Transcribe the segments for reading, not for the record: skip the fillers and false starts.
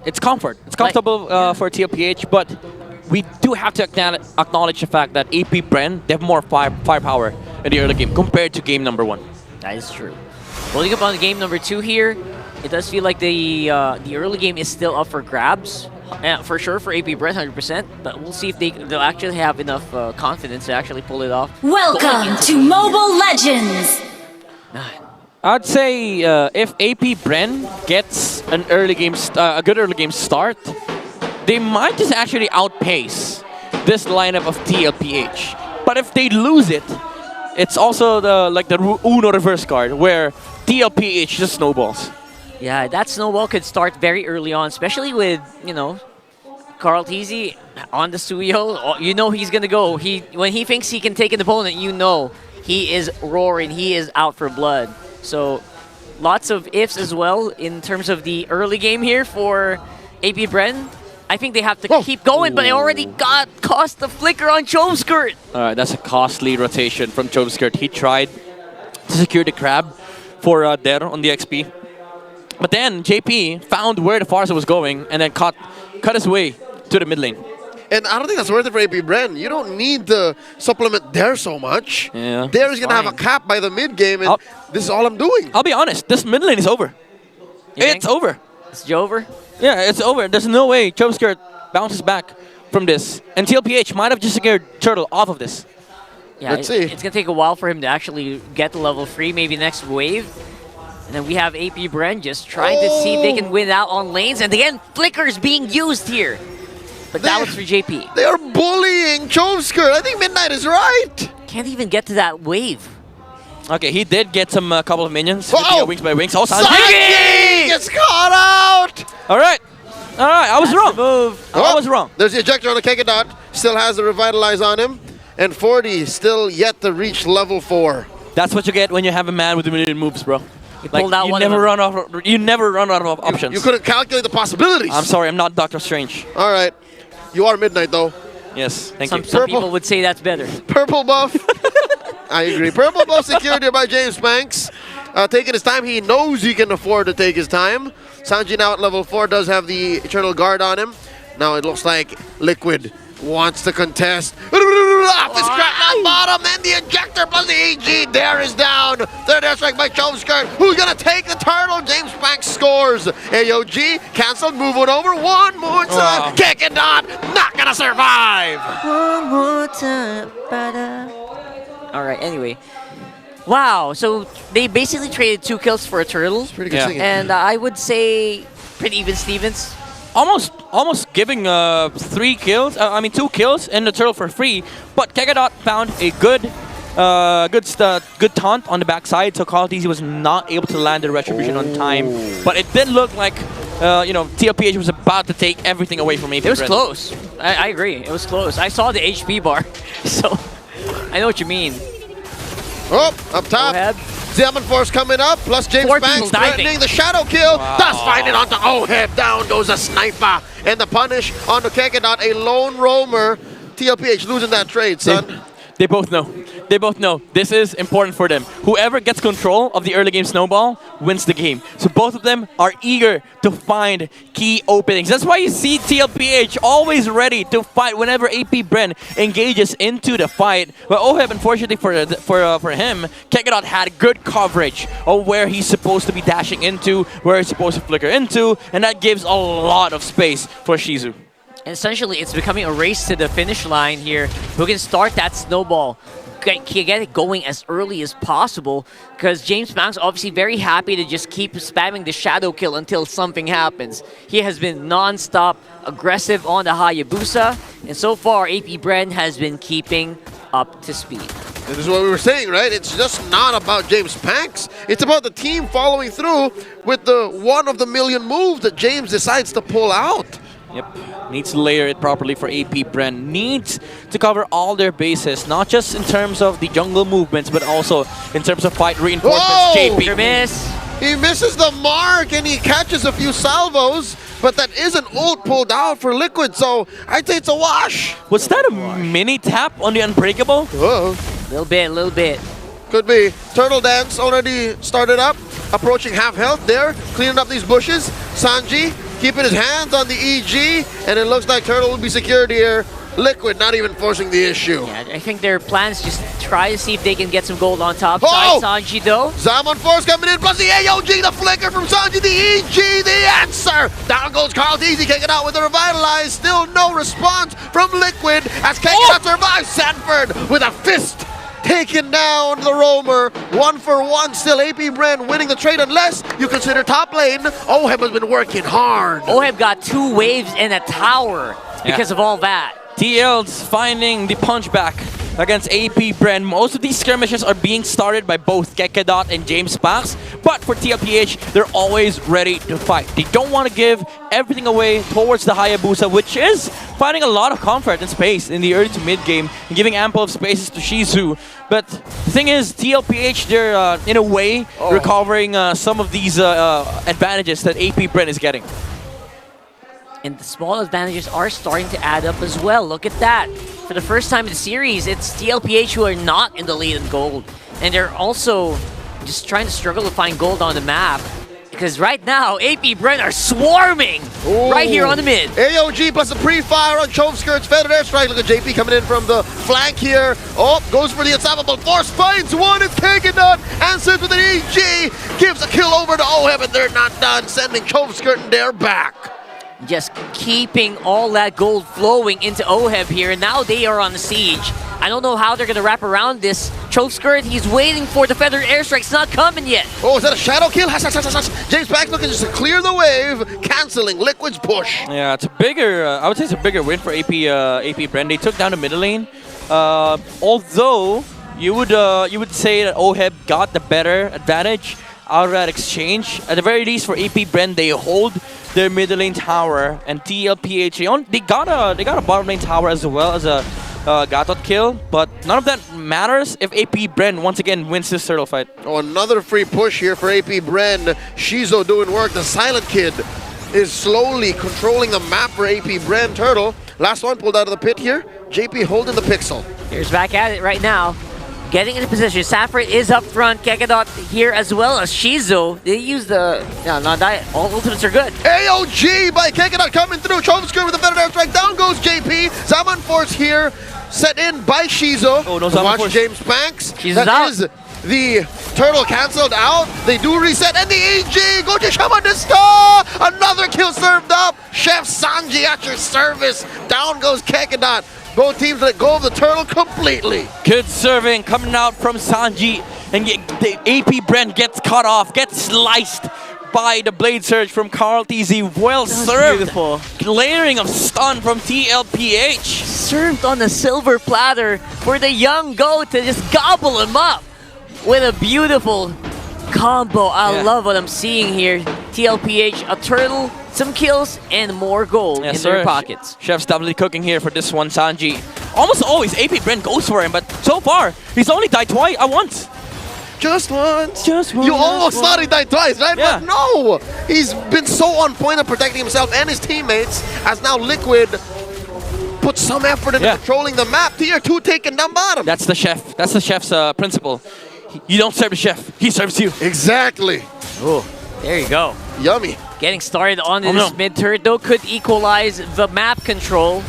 It's comfort. It's comfortable for TLPH, but we do have to acknowledge the fact that AP BREN, they have more firepower in the early game compared to game number 1. That is true. Holding up on game number 2 here, it does feel like the early game is still up for grabs. For sure for AP BREN, 100%, but we'll see if they'll actually have enough confidence to actually pull it off. Welcome to Mobile Legends! I'd say if AP BREN gets an early game, a good early game start, they might just actually outpace this lineup of TLPH. But if they lose it, it's also the Uno reverse card where TLPH just snowballs. Yeah, that snowball could start very early on, especially with, you know, Carl Teasy on the Suyo. You know he's going to go. When he thinks he can take an opponent, you know he is roaring. He is out for blood. So lots of ifs as well in terms of the early game here for AP BREN. I think they have to keep going, but they already cost the flicker on Chomskirt. All right, that's a costly rotation from Chomskirt. He tried to secure the crab for Der on the XP. But then JP found where the Farsa was going and then cut his way to the mid lane. And I don't think that's worth it for AP BREN. You don't need to supplement there so much. Yeah, there is going to have a cap by the mid game, and this is all I'm doing. I'll be honest, this mid lane is over. It's over. It's over? Yeah, it's over. There's no way Chomskirt bounces back from this. And TLPH might have just secured Turtle off of this. Yeah, it's going to take a while for him to actually get the level 3, maybe next wave. And then we have AP BREN just trying to see if they can win out on lanes. And again, Flicker's being used here. But that was for JP. They are bullying Chomskirt. I think Midnight is right. Can't even get to that wave. Okay, he did get some couple of minions. Wings by wings. Oh, Sanji gets caught out. All right. I was wrong. I was wrong. There's the ejector on the Kekodot. Still has the Revitalize on him. And 40 still yet to reach level 4. That's what you get when you have a man with a million moves, bro. Pulled out you never run out of options. You couldn't calculate the possibilities. I'm sorry, I'm not Doctor Strange. All right. You are Midnight, though. Yes, thank you. Some people would say that's better. Purple buff. I agree. Purple buff secured here by James Banks. Taking his time. He knows he can afford to take his time. Sanji now at level 4 does have the Eternal Guard on him. Now it looks like Liquid wants to contest. Off his crap down bottom, and the ejector plus the AG. There is down. Third airstrike by Chomskirt. Who's gonna take the turtle? James Banks scores. AOG canceled, move it over. One more time. Kick it on. Not gonna survive. One more time. All right. Anyway. Wow. So they basically traded 2 kills for a turtle. It's pretty good singing. And I would say pretty even Stevens. Almost giving 2 kills and the turtle for free, but Kekodot found a good taunt on the backside, so Carl Teasy was not able to land the retribution on time. But it did look like TLPH was about to take everything away from AP BREN. It was close. I agree. It was close. I saw the HP bar, so I know what you mean. Oh, up top. Diamond Force coming up, plus James Banks threatening the shadow kill. Does find it onto Oheb. Down goes a sniper. And the punish onto Kekodot, a lone roamer. TLPH losing that trade, son. They both know. They both know this is important for them. Whoever gets control of the early game snowball wins the game. So both of them are eager to find key openings. That's why you see TLPH always ready to fight whenever AP BREN engages into the fight. But Oheb, unfortunately for him, Kekodot had good coverage of where he's supposed to be dashing into, where he's supposed to flicker into, and that gives a lot of space for Shizu. And essentially, it's becoming a race to the finish line here. Who can start that snowball? Get it going as early as possible, because James Banks obviously very happy to just keep spamming the shadow kill until something happens. He has been non-stop aggressive on the Hayabusa, and so far AP BREN has been keeping up to speed. This is what we were saying, right? It's just not about James Banks. It's about the team following through with the one of the million move that James decides to pull out. Yep, needs to layer it properly for AP BREN. Needs to cover all their bases, not just in terms of the jungle movements, but also in terms of fight reinforcements. JP. Miss. He misses the mark and he catches a few salvos, but that is an ult pulled out for Liquid, so I'd say it's a wash. Was that a mini tap on the Unbreakable? Little bit. Could be. Turtle Dance already started up, approaching half health there, cleaning up these bushes. Sanji keeping his hands on the EG, and it looks like Turtle will be secured here. Liquid not even forcing the issue. Yeah, I think their plans just try to see if they can get some gold on top Oh! side. Sanji though. Zaman Force coming in, plus the AOG, the flicker from Sanji, the EG, the answer! Down goes Carl Deasy, kicking out with a revitalize. Still no response from Liquid as Kekinut survives. Sanford with a fist. Taking down the roamer. 1-for-1 still. AP BREN winning the trade unless you consider top lane. Oheb has been working hard. Oheb got 2 waves and a tower because of all that. TL's finding the punchback against AP BREN. Most of these skirmishes are being started by both Kekedot and James Pax, but for TLPH, they're always ready to fight. They don't want to give everything away towards the Hayabusa, which is finding a lot of comfort and space in the early to mid game and giving ample of spaces to Shizu. But the thing is, TLPH, they're in a way recovering some of these advantages that AP BREN is getting. And the small advantages are starting to add up as well. Look at that. For the first time in the series, it's TLPH who are not in the lead in gold. And they're also just trying to struggle to find gold on the map. Because right now, AP BREN are swarming right here on the mid. AOG plus a pre-fire on Chovskirt's feathered airstrike. Look at JP coming in from the flank here. Oh, goes for the unstoppable force. Finds one. It's Kekinut. Answers with an EG. Gives a kill over to Oheb, and they're not done. Sending Chovskirt and they're back. Just keeping all that gold flowing into Oheb here. And now they are on the siege. I don't know how they're going to wrap around this. Chokeskirt, he's waiting for the feathered airstrike. It's not coming yet. Oh, is that a shadow kill? James Pax looking just to clear the wave, canceling Liquid's push. Yeah, it's a bigger, I would say it's a bigger win for AP BREN. They took down the middle lane. Although, you would say that Oheb got the better advantage out of that exchange. At the very least, for AP BREN, they hold their middle lane tower, and TLPH, they got a bottom lane tower as well as a Gatot kill, but none of that matters if AP BREN once again wins this turtle fight. Oh, another free push here for AP BREN. Shizo doing work. The Silent Kid is slowly controlling the map for AP BREN. Turtle, last one pulled out of the pit here. JP holding the pixel. Here's back at it right now. Getting into position. Sanford is up front. Kekedot here as well as Shizo. They use the... No, not that. All ultimates are good. AOG by Kekinut coming through. Chovskirt with the feathered airstrike. Down goes JP. Zaman Force here. Set in by Shizo. Oh, no, Zaman Watch Force. James Pax. Shizo's out. Is the turtle cancelled out. They do reset. And the EG. Go to Shamanista. Another kill served up. Chef Sanji at your service. Down goes Kekinut. Both teams let go of the turtle completely. Good serving coming out from Sanji, and the AP BREN gets cut off, gets sliced by the blade surge from Carl TZ. Well served. Beautiful. Layering of stun from TLPH. Served on a silver platter for the young goat to just gobble him up with a beautiful combo. I love what I'm seeing here. TLPH, a turtle, some kills, and more gold in their pockets. Chef's doubly cooking here for this one, Sanji. Almost always AP BREN goes for him, but so far, he's only died once. Just once. Just once. You almost thought he died twice, right? Yeah. But no! He's been so on point of protecting himself and his teammates as now Liquid put some effort into controlling the map. Tier 2 taken down bottom. That's the chef. That's the chef's principle. You don't serve the chef. He serves you. Exactly. Oh, there you go. Yummy. Getting started on this mid turret though could equalize the map control.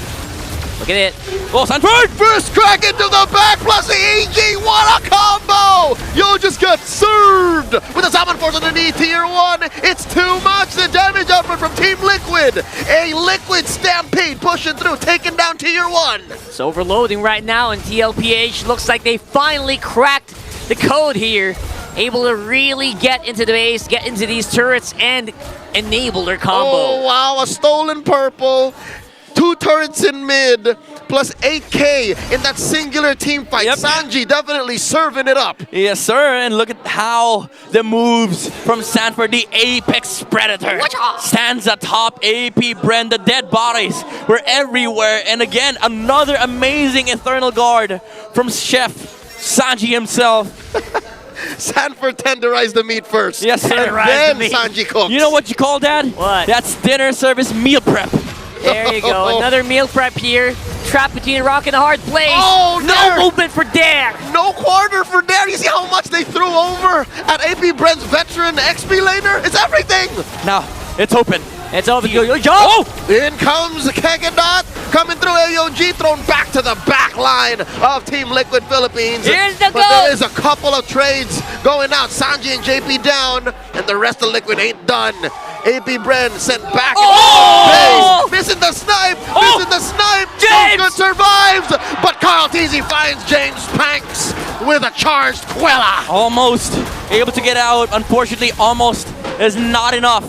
Look at it. Oh, Sanford! First crack into the back plus the EG. What a combo! Yo just got served with a Zaman Force underneath Tier 1. It's too much. The damage output from Team Liquid. A Liquid stampede pushing through, taking down Tier 1. It's overloading right now, and TLPH looks like they finally cracked the code here. Able to really get into the base, get into these turrets, and enable their combo. Oh, wow. A stolen purple. 2 turrets in mid, plus 8K in that singular team fight. Yep. Sanji definitely serving it up. Yes, sir. And look at how the moves from Sanford, the Apex Predator, stands atop AP BREN. The dead bodies were everywhere. And again, another amazing Eternal Guard from Chef Sanji himself. Sanford tenderized the meat first. Yes, sir. And then Sanji cooks. You know what you call that? What? That's dinner service meal prep. There you go. Another meal prep here. Trapped between a rock and a hard place. Oh, no Dare. movement for Dare. No quarter for Dare. You see how much they threw over at AP BREN's veteran XP laner? It's everything. Now, it's open. It's over. Yo, jump! Oh! In comes Kegadot, coming through AOG, thrown back to the back line of Team Liquid Philippines. Here's the But goal! there is a couple of trades going out. Sanji and JP down, and the rest of Liquid ain't done. AP BREN sent back. Oh! Base, missing the snipe, Oh! missing the snipe. James! Good survives, but Carl Teasy finds James Panks with a charged Quella. Almost able to get out. Unfortunately, almost is not enough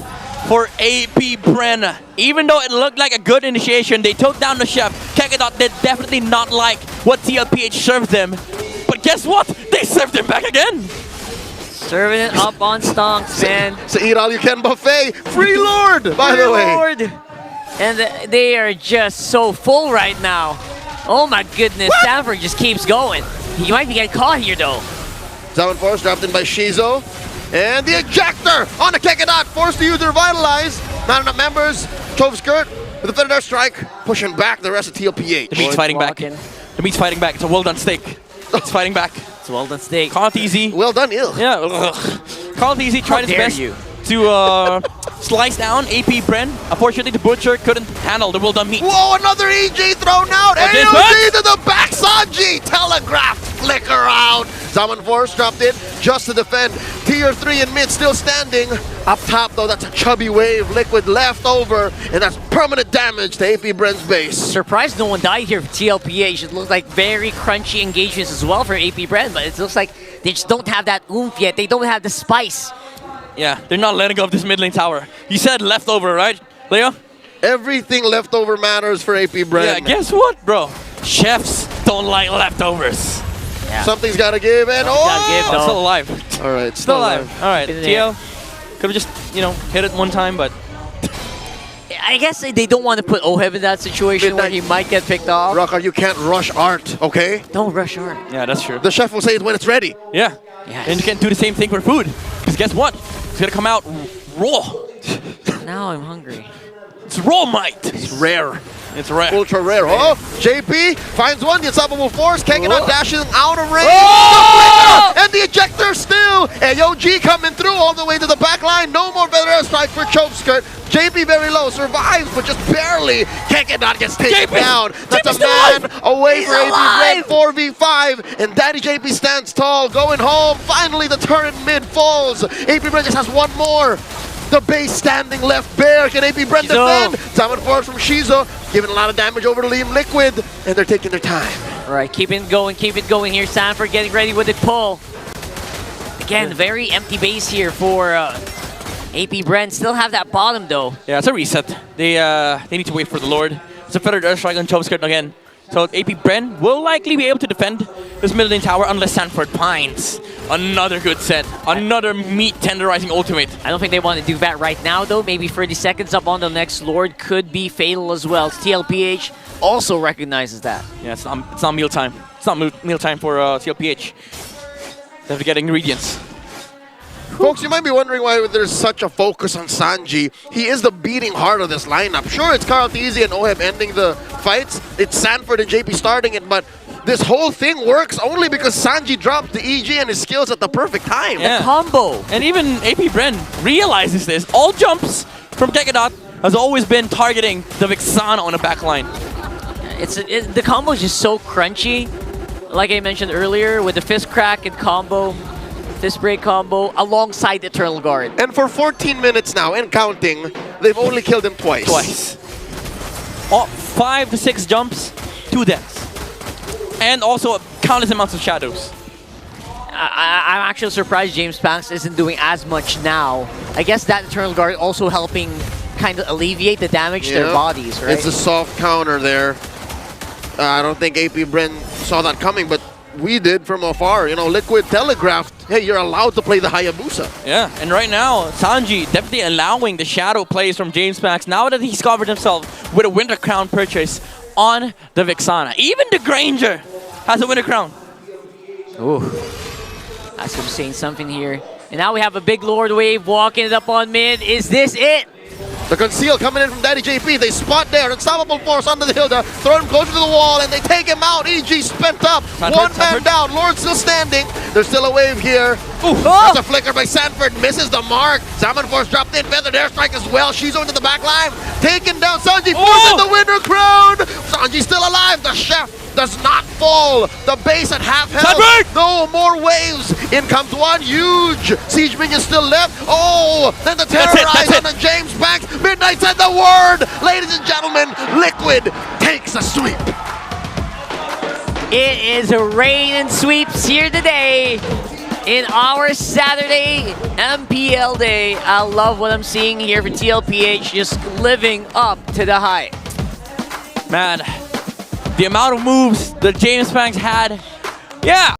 for AP BREN. Even though it looked like a good initiation, they took down the chef. Kegadot did definitely not like what TLPH served them. But guess what? They served him back again. Serving it up on stonks, man. So eat all you can buffet. Free Lord, by the way. Lord. And they are just so full right now. Oh my goodness, Stanford just keeps going. He might be getting caught here though. 7-4 dropped in by Shizo. And the ejector on the Kegadot, forced to use their Vitalize. Not enough members. Chove Skirt with a Federer strike, pushing back the rest of TLPH. The meat's fighting back. walking. The meat's fighting back. It's a well done steak. It's fighting back. It's well done steak. Caught easy. Well done, Ill. Yeah. Ugh. Carl Easy tried his dare best you. to slice down AP BREN. Unfortunately, the Butcher couldn't handle the well done meat. Whoa, another EG thrown out. What is AOG that? to the back. Sanji telegraphed flicker out. Zaman Force dropped in just to defend. Tier 3 in mid still standing. Up top though, that's a chubby wave. Liquid left over, and that's permanent damage to AP BREN's base. Surprised no one died here for TLPH. It looks like very crunchy engagements as well for AP BREN, but it looks like they just don't have that oomph yet. They don't have the spice. Yeah, they're not letting go of this mid lane tower. You said leftover, right, Leo? Everything leftover matters for AP BREN. Yeah, guess what, bro? Chefs don't like leftovers. Yeah. Something's got to give, and Gotta give, Oh, though. still alive. All right, Still alive. All right, Been in there. TL could have just, hit it one time, but I guess they don't want to put Oheb in that situation where he might get picked off. Rocker, you can't rush art, okay? Don't rush hard. yeah, that's true. The chef will say it when it's ready. Yeah. Yes. And you can do the same thing for food. Because guess what? It's gonna come out raw. Now I'm hungry. It's raw might. It's rare. It's rare. Ultra rare. Oh, JP finds one. The unstoppable force. Kegadot dashes out of range. Oh! And the ejector still. AOG coming through all the way to the back line. No more better strike for Chove Skirt. JP very low. Survives, but just barely. Kegadot gets taken JP down. That's JP's a man away He's for AP BREN. alive! 4v5. And Daddy JP stands tall. Going home. Finally, the turret mid falls. AP BREN just has one more. The base standing left bare. Can AP BREN Shizo. defend? Zaman Force from Shizo, giving a lot of damage over to Liam Liquid, and they're taking their time. All right, keep it going here. Stanford getting ready with the pull. Again, very empty base here for AP BREN. Still have that bottom though. Yeah, it's a reset. They need to wait for the Lord. It's a feathered airstrike on Chove Skirt again. So AP BREN will likely be able to defend this middle lane tower unless Stanford finds another good set. Another meat tenderizing ultimate. I don't think they want to do that right now though. Maybe 30 seconds up on the next Lord could be fatal as well. TLPH also recognizes that. Yeah, it's not meal time. It's not meal time for TLPH. They have to get ingredients. Folks, you might be wondering why there's such a focus on Sanji. He is the beating heart of this lineup. Sure, it's Carl Teasy and Oheb ending the fights. It's Sanford and JP starting it, but this whole thing works only because Sanji dropped the EG and his skills at the perfect time. Yeah. Combo. And even AP BREN realizes this. All jumps from Kegadot has always been targeting the Vixana on the back line. The combo is just so crunchy. Like I mentioned earlier, with the fist crack and combo, fist break combo, alongside Eternal Guard. And for 14 minutes now, and counting, they've only killed him twice. Oh, 5 to 6 jumps, 2 deaths. And also countless amounts of shadows. I'm actually surprised James Panks isn't doing as much now. I guess that Eternal Guard also helping kind of alleviate the damage to their bodies, right? It's a soft counter there. I don't think AP BREN saw that coming, but we did from afar. You know, Liquid telegraphed, hey, you're allowed to play the Hayabusa. Yeah, and right now, Sanji definitely allowing the shadow plays from James Panks now that he's covered himself with a Winter Crown purchase on the Vixana. Even the Granger has a Winter Crown. Ooh. That's him saying something here. And now we have a big Lord wave walking it up on mid. Is this it? The conceal coming in from Daddy JP. They spot there. Unstoppable force under the hill to throw him closer to the wall, and they take him out. EG spent up. One man down. Lord still standing. There's still a wave here. That's a flicker by Sanford. Misses the mark. Salmon Force dropped in. Feathered airstrike as well. She's over to the back line. Taken down. Sanji Force in the winner crown. Sanji's still alive. The chef does not fall. The base at half health. No more waves. In comes one huge siege minion still left. Oh, then the terrorize on the James Banks. Midnight said the word. Ladies and gentlemen, Liquid takes a sweep. It is a rain and sweeps here today in our Saturday MPL day. I love what I'm seeing here for TLPH, just living up to the hype. Man, the amount of moves that James Banks had, yeah.